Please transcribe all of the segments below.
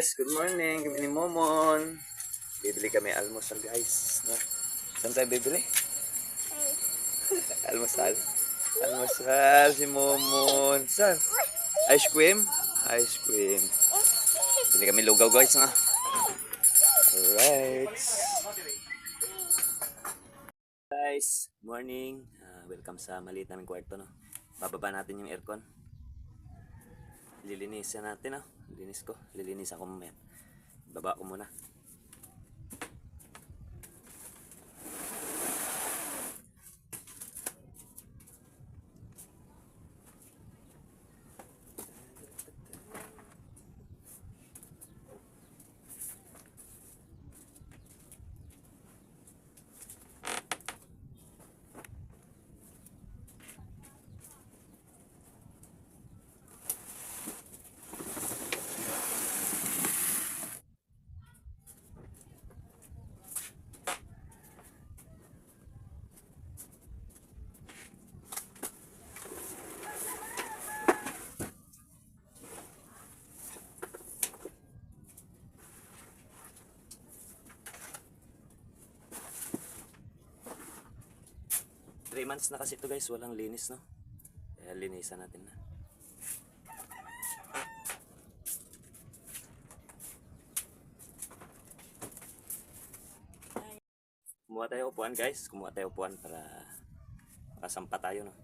guys, good morning. Kami ni Momon. Bibili kami almusal guys. No? Saan tayo bibili? Almusal. Almusal si Momon. Saan? Ice cream? Ice cream. Bili kami lugaw guys. No? Alright. Guys, morning. Welcome sa maliit naming kwarto. No? Bababa natin yung aircon. Lilinisan natin. No? Lilinis ako mamaya. Baba ko muna. Three months na kasi ito guys, walang linis, no? Kaya linisan natin na. Kumuha tayo upuan guys, kumuha tayo upuan para makasampa tayo, no?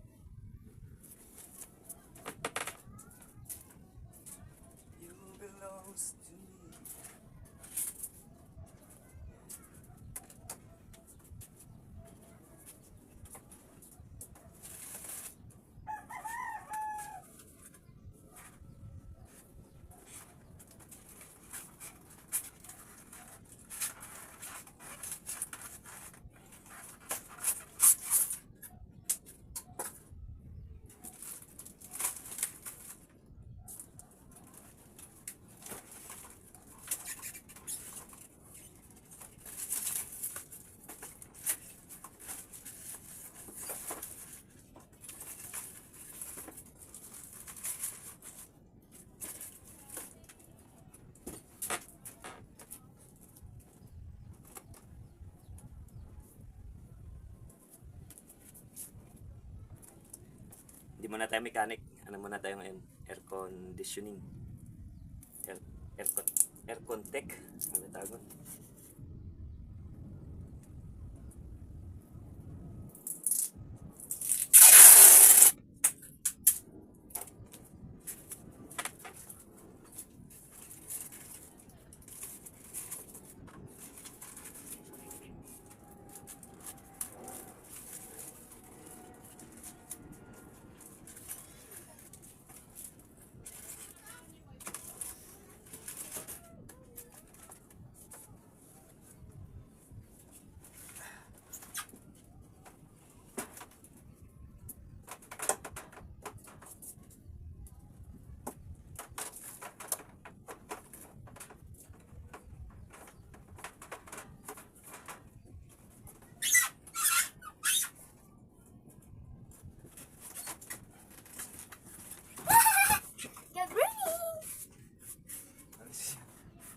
Hindi muna tayo mechanic. Ano muna tayo ngayon? Air conditioning. Aircon tech. Ano tawag?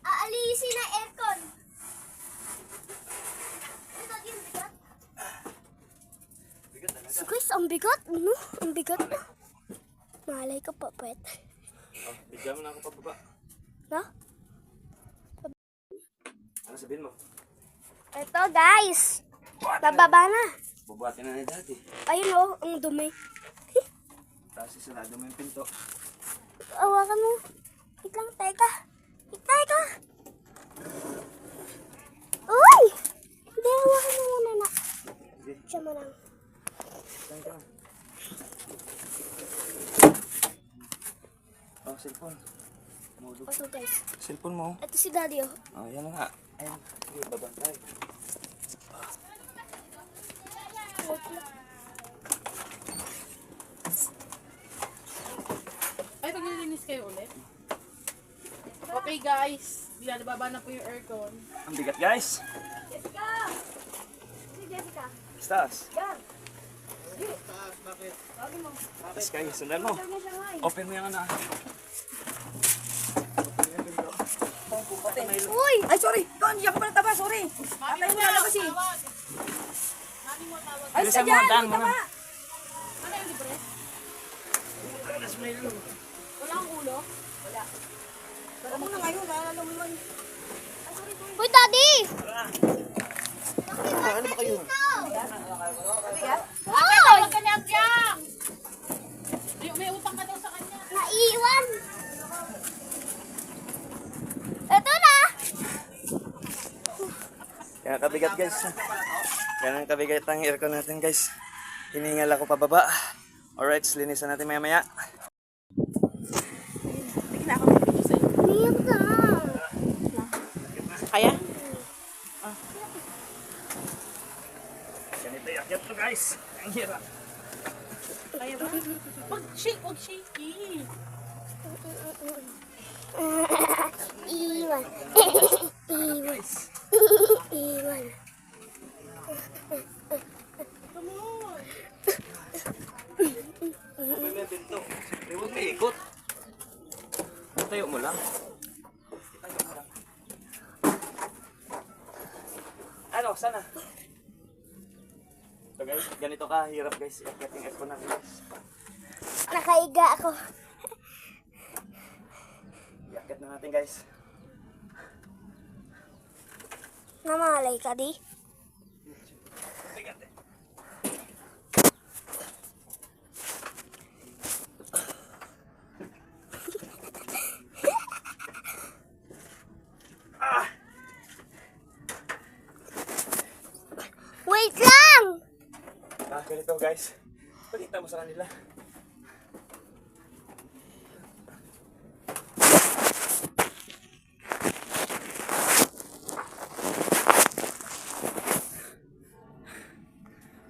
Aalisin na aircon. So guys, ang bigat. Ano? Ang bigat na. Malay ka pa, pwet. Oh, bigyan mo na ako pababa. No? Ano sabihin mo? Ito guys. Bababa na. Bubuhatin na ni Daddy. Ayun o, ang dumi. Tapos isalado mo yung pinto. Awakan mo. Wait lang, teka. Teka. Uy! Hindi, awakan mo muna na. Siya mo lang. Teka. Oh, cellphone. Ito guys. Cellphone mo. Ito si Daddy oh. Oh, yan na nga. Ayan. Sige, babantay. Ay, paglilinis kayo ulit. Okay guys, nababa na po yung aircon. Ang bigat guys. Jessica! Si Jessica. Stas. Yan. Bakit? Sky, sundan mo. Tawag na siya nga eh. Open mo yung ano. Uy! Ay, sorry. Ikaw, hindi ako pala taba. Sorry. Tatay mo lalabas eh. Mami mo tawag. Ay, Bilisan sa mo, dyan. daan May mo na. taba. Ano yung libre? Wala kang ulo? Wala mo na ngayon. Naalala mo naman. Uy, Daddy! Ano ba kayo? Uy! Tawag ka ni Akyang! May utang ka daw sa kanya. Naiiwan! Ito na! Kaya kabigat guys. Ganun kabigat ang aircon natin guys. Hiningal ako pababa. Alright, linisan natin maya maya. Umiyak na. Kaya? Ganito yung akyat to guys. Ang hirap. Kaya ba? Wag shaky. Iwan. Iwan. Iwan. May pinto. Huwag may ikot. Tayo mo lang. Ano, sana? So guys, ganito ka hirap guys. Iakyat yung aircon natin guys. Nakaiga ako. Iakyat na natin guys. Namalay ka, di? Bigat eh. Wait lang! Ganito guys. Pakita mo sa kanila.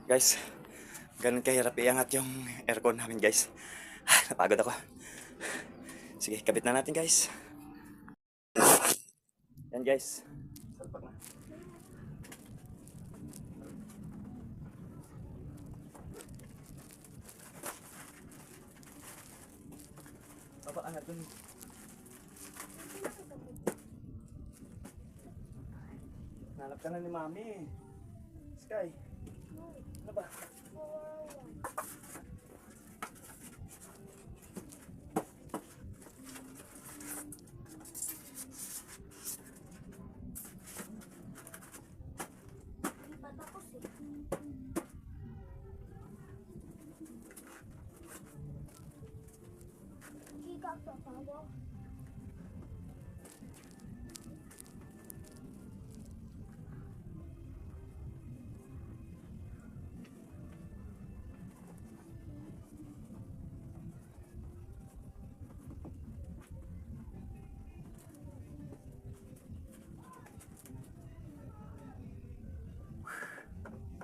Guys, ganun kahirap iangat yung aircon namin guys. Napagod ako. Sige, kabit na natin guys. Yan guys. Salpak na. Baba, angat dun. Nalap ka na ni Mami. Sky. Ano ba?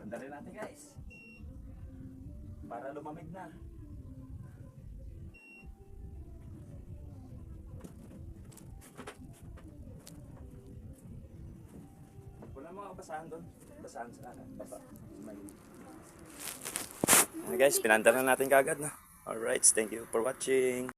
Sandali natin guys. Para lumamig na. Wala mga basahan doon. Basahan sa baba. Guys, pinanda na natin kagad, no? Alright, thank you for watching.